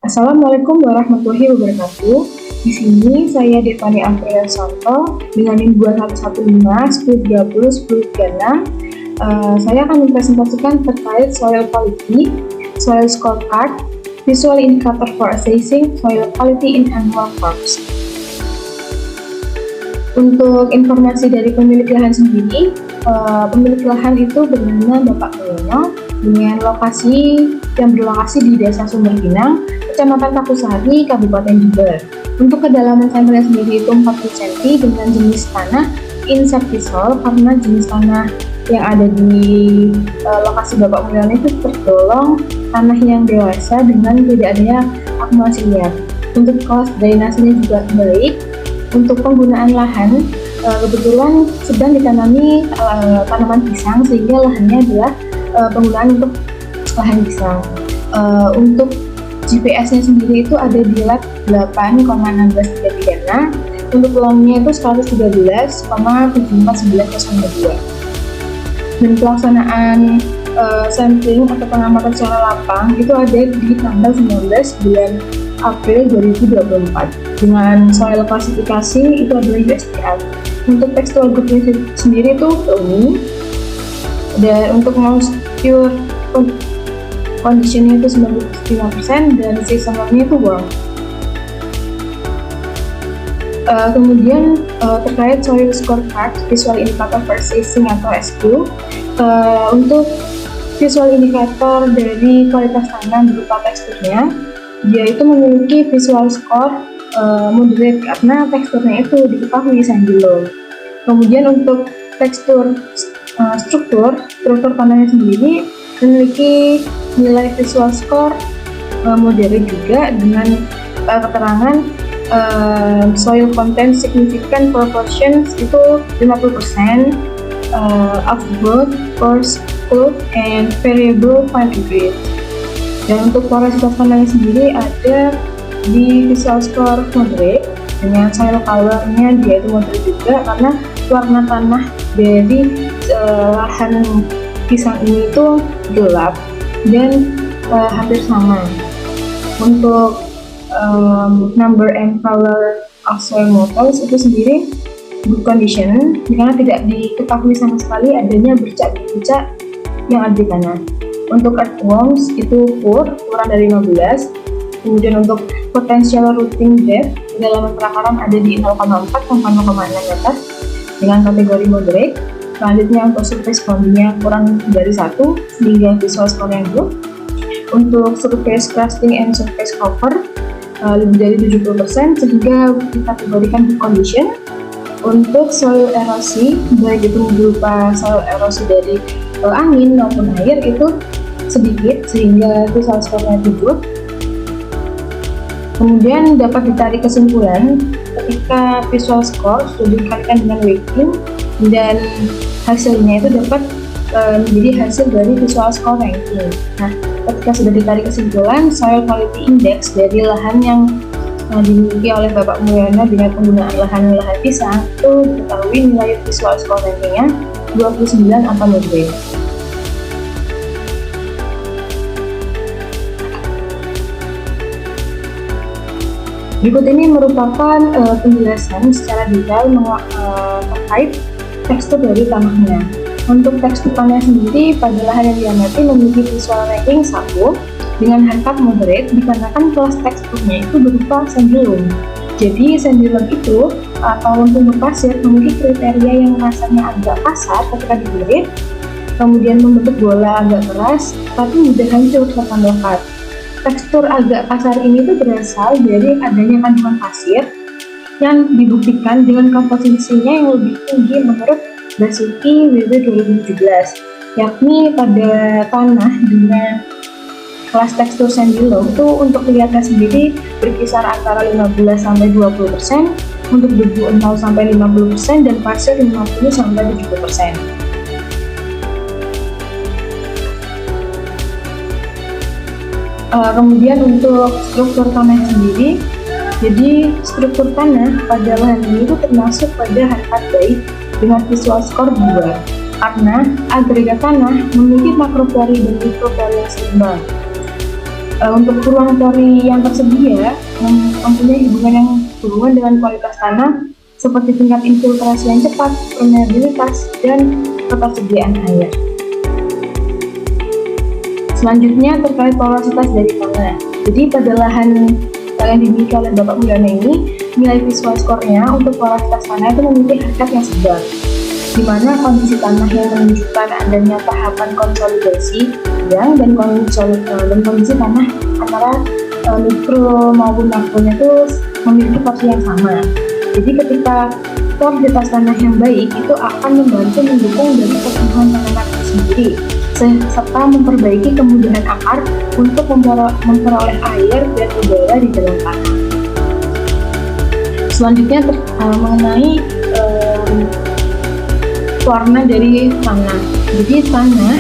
Assalamualaikum warahmatullahi wabarakatuh. Di sini saya Devani Aprilia Santo dengan NIM 2115 1030 1036. Saya akan mempresentasikan terkait soil quality, soil scorecard, visual indicator for assessing soil quality in annual crops. Untuk informasi dari pemilik lahan sendiri, pemilik lahan itu bernama Bapak Mulyono dengan lokasi yang berlokasi di Desa Sumber Pinang, Kecamatan Takusari, Kabupaten Jember. Untuk kedalaman sampelnya sendiri itu 40 cm dengan jenis tanah insectisol, karena jenis tanah yang ada di lokasi Bapak Mulyono itu tergolong tanah yang dewasa dengan tidak adanya akumulasi liar. Untuk kelas drainasenya juga baik. Untuk penggunaan lahan, kebetulan sedang ditanami tanaman pisang sehingga lahannya adalah penggunaan untuk lahan pisang. Untuk GPS-nya sendiri itu ada di lab 8,16336. Untuk uangnya itu 113,74902. Dan pelaksanaan sampling atau pengamatan secara lapang itu ada di tanggal 19 bulan April 2024 dengan soil klasifikasi itu adalah USDA. Untuk textual goodness sendiri itu ini, dan untuk moisture conditionnya itu 95% dan seasonalnya itu warm. Kemudian terkait soil scorecard, visual indicator for assessing atau SQ, untuk visual indikator dari kualitas tanah berupa teksturnya, dia itu memiliki visual score moderate karena teksturnya itu diketahui sandy loam. Kemudian untuk struktur tanahnya sendiri memiliki nilai visual score moderate juga dengan keterangan soil content significant proportions itu 50% of both coarse, cold, and variable fine grade. Dan untuk porositas tanahnya sendiri ada di visual score moderate dengan soil color-nya dia itu moderate juga karena warna tanah dari lahan pisang ini itu gelap dan hampir sama. Untuk number and color of soil mottles itu sendiri good condition karena tidak diketahui sama sekali adanya bercak-bercak yang ada di tanah. Untuk earthworms itu poor, kurang dari 15. Kemudian untuk potential rooting depth kedalaman perakaran ada di 0,4 sampai 0,6 meter dengan kategori moderate. Selanjutnya untuk surface bounding-nya kurang dari 1 sehingga visual score yang good. Untuk surface crusting and surface cover lebih dari 70% sehingga dikategorikan good condition. Untuk soil erosi, baik itu berupa soil erosi dari angin maupun air itu sedikit sehingga visual score-nya good. Kemudian dapat ditarik kesimpulan ketika visual score sudah dikalikan dengan weighting dan hasilnya itu dapat menjadi hasil dari visual score ranking. Nah, ketika sudah ditarik kesimpulan, soil quality index dari lahan yang dimiliki oleh Bapak Mulyono dengan penggunaan lahan pisang itu diketahui nilai visual score rankingnya 29 atau moderate. Berikut ini merupakan penjelasan secara detail terkait tekstur dari tanahnya. Untuk tekstur tanah sendiri pada lahan yang diamati memiliki visual ranking 1 dengan harkat moderate dikarenakan kelas teksturnya itu berupa sandy loam. Jadi sandy loam itu atau lumpur berpasir memiliki kriteria yang rasanya agak kasar ketika digigit, kemudian membentuk bola agak keras tapi mudah hancur serta melekat. Tekstur agak kasar ini tuh berasal dari adanya kandungan pasir yang dibuktikan dengan komposisinya yang lebih tinggi menurut Basuki WW 2017, yakni pada tanah dengan kelas tekstur sandy loam itu untuk lihatnya sendiri berkisar antara 15-20%, untuk debu 0-50% dan pasir 50-70%. Kemudian untuk struktur tanah sendiri, jadi struktur tanah pada lahan ini itu termasuk pada harkat baik dengan visual score 2 karena agregat tanah memiliki makropori dan mikropori yang seimbang. Untuk ruang pori yang tersedia mempunyai hubungan dengan kualitas tanah seperti tingkat infiltrasi yang cepat, permeabilitas, dan ketersediaan air. Selanjutnya terkait porositas dari tanah. Jadi pada lahan yang dimiliki oleh Bapak Mulyono ini, nilai visual score-nya untuk porositas tanah itu memiliki harkat yang sedang, di mana kondisi tanah yang menunjukkan adanya tahapan konsolidasi dan kondisi tanah antara mikro maupun makronya itu memiliki porsi yang sama. Jadi ketika porositas tanah yang baik itu akan membantu mendukung dari pertumbuhan tanaman itu sendiri, serta memperbaiki kemudahan akar untuk memperoleh air dan udara di dalam tanah. Selanjutnya mengenai warna dari tanah. Jadi tanah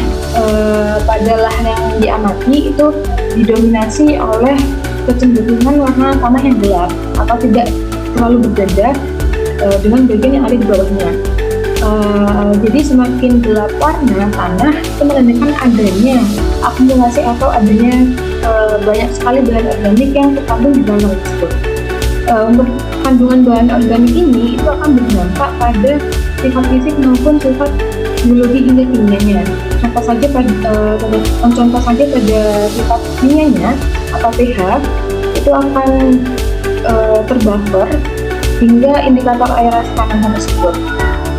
pada lahan yang diamati itu didominasi oleh kecenderungan warna tanah yang gelap atau tidak terlalu berbeda dengan bagian yang ada di bawahnya. Jadi semakin gelap warna tanah itu menandakan adanya akumulasi atau adanya banyak sekali bahan organik yang terkandung di dalam tersebut. Untuk kandungan bahan organik ini itu akan berdampak pada sifat fisik maupun sifat biologi hingga kimianya. Contoh saja pada sifat kimianya atau pH itu akan terbuffer hingga indikator aerasi tanaman tersebut.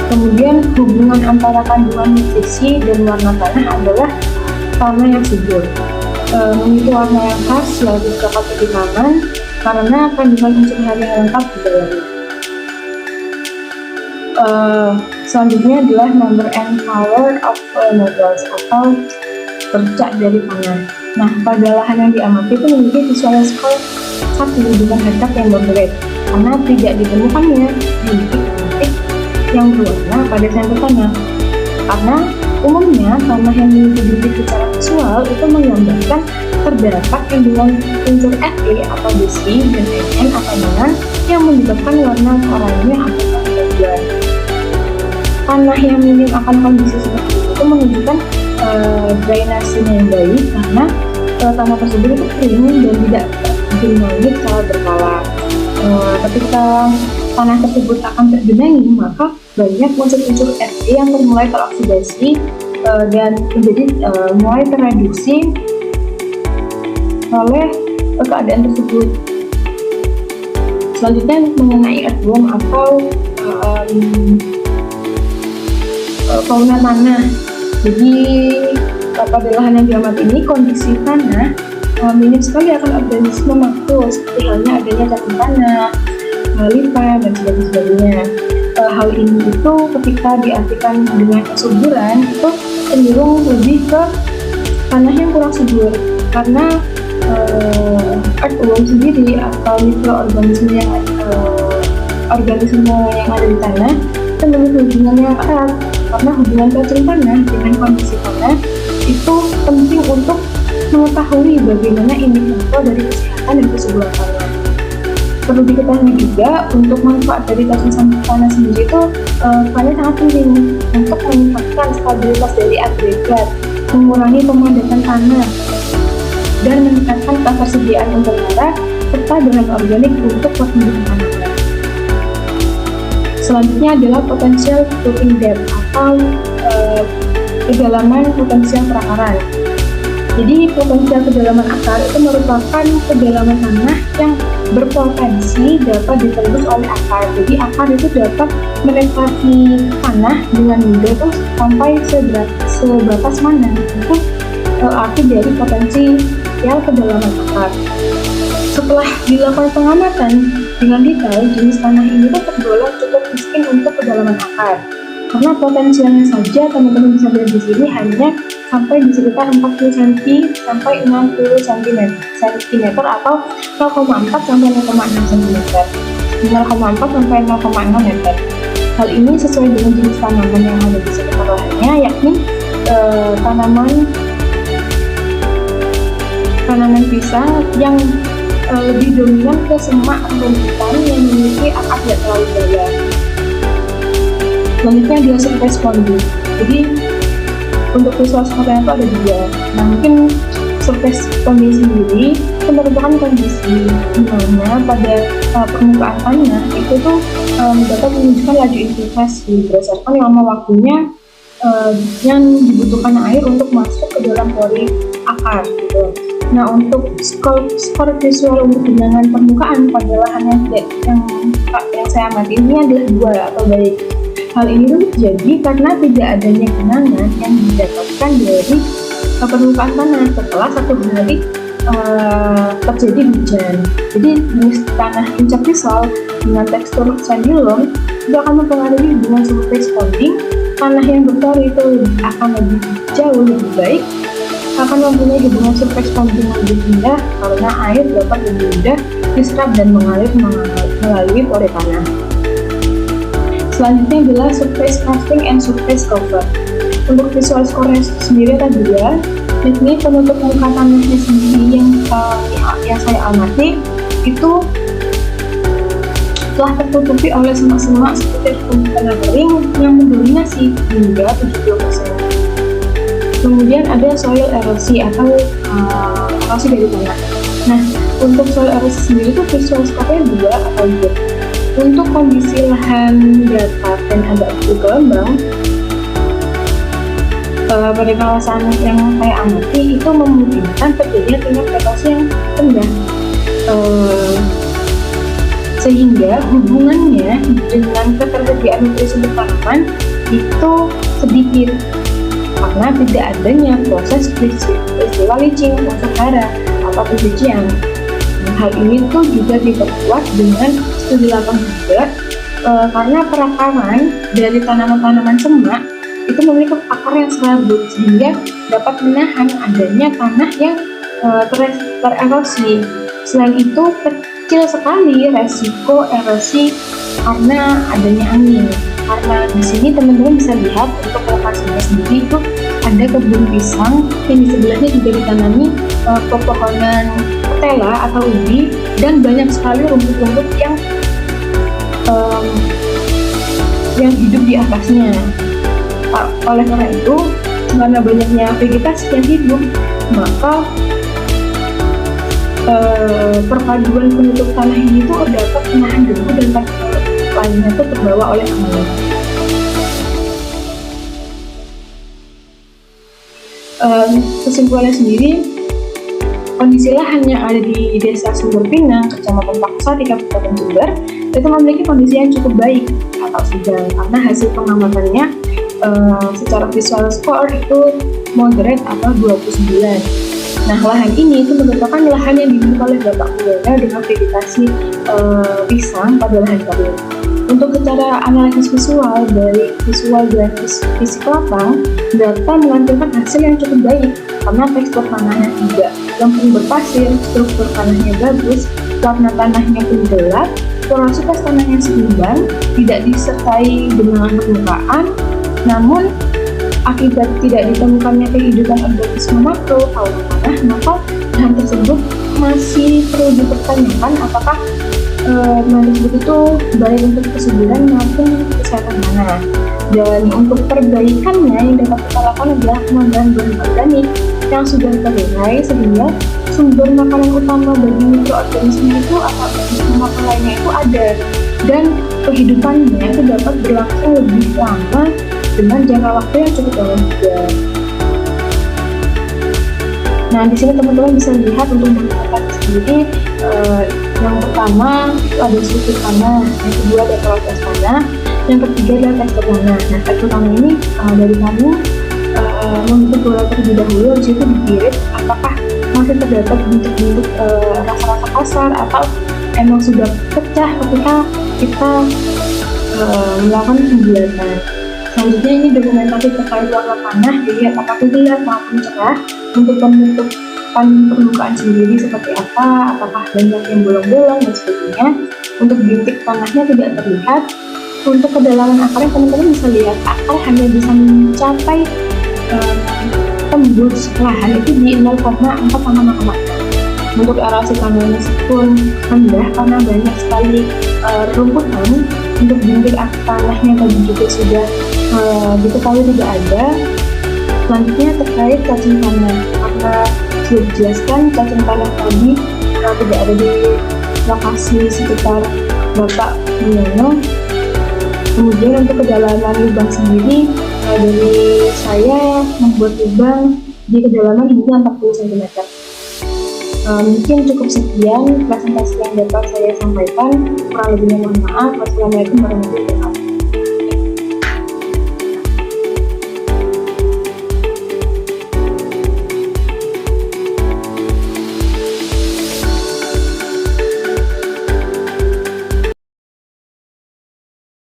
Kemudian hubungan antara kandungan nutrisi dan warna tanah adalah tanah yang subur. Memiliki warna yang khas yaitu dapat kehilangan karena kandungan unsur hara yang lengkap di dalamnya. Selanjutnya adalah number and color of nodules atau bercak dari tanah. Nah, pada lahan yang diamati itu memiliki visual score 1 dengan harkat yang moderate karena tidak ditemukannya titik-titik yang berwarna pada sampel tanah. Karena umumnya tanah yang memiliki bintik secara visual itu menggambarkan terdapat kandungan unsur Fe atau besi dan Mn atau mangan yang menyebabkan warna oranye atau kehijauan. Tanah yang minim akan kondisi seperti itu menunjukkan drainasenya yang baik karena tanah tersebut itu kering dan tidak digenangi secara berkala. Ketika tanah tersebut akan tergenangi, maka banyak unsur-unsur Fe yang mulai teroksidasi dan menjadi mulai tereduksi oleh keadaan tersebut. Selanjutnya mengenai earthworm atau fauna tanah. Jadi pada lahan yang diamati ini kondisi tanah minim sekali akan organisme makro seperti halnya adanya cacing tanah, lipa dan sebagainya. Hal ini itu ketika diartikan dengan kesuburan itu cenderung lebih ke tanah yang kurang subur karena earthworm sendiri atau mikroorganisme yang ada di tanah itu memiliki hubungan yang erat karena hubungan cacing tanah dengan kondisi tanah itu penting untuk mengetahui bagaimana indikator dari kesehatan dan kesuburan tanah. Perlu diketahui juga untuk manfaat dari cacing tanah sendiri itu sangat penting untuk meningkatkan stabilitas dari agregat, mengurangi pemadatan tanah, dan meningkatkan ketersediaan unsur hara serta bahan organik untuk pertumbuhan tanaman. Selanjutnya adalah potensial rooting depth atau kedalaman potensial perakaran. Jadi potensial kedalaman akar itu merupakan kedalaman tanah yang berpotensi dapat ditembus oleh akar. Jadi akar itu dapat menetrasi tanah dengan mudah itu sampai sebatas mana. Itu arti dari potensial kedalaman akar. Setelah dilakukan pengamatan dengan detail, jenis tanah ini tuh tergolong cukup miskin untuk kedalaman akar. Karena potensialnya saja teman-teman bisa lihat di sini hanya sampai di sekitar 40 cm sampai 60 cm atau 0,4 sampai 0,6 cm, 0,4 sampai 0,6 meter. Hal ini sesuai dengan jenis tanaman yang ada di sekitar lahannya, yakni tanaman pisang yang lebih dominan ke semak rumputan yang memiliki akar tidak terlalu dalam. Selanjutnya Diosphytes pondy. Jadi untuk visual score itu ada 2. Nah mungkin surface founding sendiri itu merupakan kondisi di mana pada permukaan tanah itu tuh dapat menunjukkan laju infiltrasi berdasarkan lama waktunya yang dibutuhkan air untuk masuk ke dalam pori akar gitu. Nah, untuk skor visual untuk genangan permukaan pada lahan yang saya amati ini adalah 2 atau baik. Hal ini tuh terjadi karena tidak adanya genangan yang didapatkan dari permukaan tanah setelah 1 hari terjadi hujan. Jadi jenis tanah puncak kristal dengan tekstur sandy-loam itu akan mempengaruhi hubungan surface founding. Tanah yang berpori itu akan lebih jauh lebih baik, akan mempunyai hubungan surface founding lebih rendah karena air dapat lebih mudah diserap dan mengalir melalui pori tanah. Selanjutnya adalah surface casting and surface cover. Untuk visual score sendiri ada 2, yakni penutup muka tanahnya sendiri yang saya amati itu telah tertutupi oleh semak-semak seperti tanah kering yang mendominasi hingga 70%. Kemudian ada soil erosi atau erosi dari tanah. Nah, untuk soil erosi sendiri itu visual score-nya 2 atau 3. Untuk kondisi lahan datar dan agak bergelombang, pada kawasan yang saya amati itu memungkinkan terjadinya tingkat erosi yang rendah, sehingga hubungannya dengan ketersediaan nutrisi untuk tanaman itu sedikit karena tidak adanya proses peristiwa leaching unsur hara atau pencucian. Hal ini tuh juga diperkuat dengan studi lapangan juga karena perakaran dari tanaman-tanaman semak itu memiliki akar yang serabut sehingga dapat menahan adanya tanah yang tererosi. Selain itu kecil sekali resiko erosi karena adanya angin. Karena di sini teman-teman bisa lihat untuk lokasinya sendiri itu ada kebun pisang yang di sebelahnya juga ditanami pepohonan ketela atau ubi dan banyak sekali rumput-rumput yang hidup di atasnya. Oleh karena itu, karena banyaknya vegetasi yang hidup, maka perpaduan penutup tanah ini tuh dapat menahan debu dan partikel lainnya tuh terbawa oleh angin. Kesimpulannya sendiri, kondisi lahan yang ada di Desa Sumber Pinang, Kecamatan Paksa di Kabupaten Jember itu memiliki kondisi yang cukup baik atau sedang karena hasil pengamatannya secara visual score itu moderate atau 29. Nah, lahan ini itu merupakan lahan yang dimiliki oleh Bapak Mulyono dengan vegetasi pisang pada lahan kering. Untuk secara analisis visual dari visual dan fisik lapang, data menampilkan hasil yang cukup baik karena tekstur tanahnya tidak gampang berpasir, struktur tanahnya bagus, warna tanahnya pun gelap, porositas tanahnya seimbang, tidak disertai genangan permukaan. Namun akibat tidak ditemukannya kehidupan organisme makro fauna tanah, maka lahan tersebut masih perlu dipertanyakan apakah lahan tersebut itu baik untuk kesuburan maupun kesehatan tanah. Dan untuk perbaikannya yang dapat kita lakukan adalah penambahan bahan organik yang sudah terurai sehingga sumber makanan utama bagi mikroorganisme itu atau organisme makro lainnya itu ada dan kehidupannya itu dapat berlangsung lebih lama dengan jangka waktu yang cukup lama juga. Nah, di sini teman-teman bisa lihat untuk menggunakan sendiri yang pertama itu ada struktur tanah, yang kedua ada proses tanah, yang ketiga adalah tekstur tanah. Nah, tekstur tanah ini dari kami membentuk bola terlebih dahulu, di situ dipirit apakah masih terdapat bentuk-bentuk rasa-rasa kasar atau emang sudah pecah ketika kita melakukan pembulatan. Selanjutnya ini dokumentasi terkait warna tanah, jadi apakah gelap maupun cerah untuk penutupan permukaan sendiri seperti apa, apakah banyak yang bolong-bolong dan sebagainya. Untuk bintik tanahnya tidak terlihat. Untuk kedalaman akarnya teman-teman bisa lihat akar hanya bisa mencapai tembus lahan itu di 0,4 sama 0,6. Untuk erosi tanahnya pun rendah karena banyak sekali rumputan. Untuk bintik tanahnya tadi juga sudah diketahui tidak ada. Selanjutnya terkait cacing tanah, karena sudah dijelaskan cacing tanah tadi tidak ada di lokasi sekitar Bapak Munyono. Kemudian untuk kedalaman lubang sendiri, dari saya membuat lubang di kedalaman hingga 40 cm. Mungkin cukup sekian presentasi yang dapat saya sampaikan. Kurang lebihnya mohon maaf. Wassalamualaikum warahmatullahi wabarakatuh.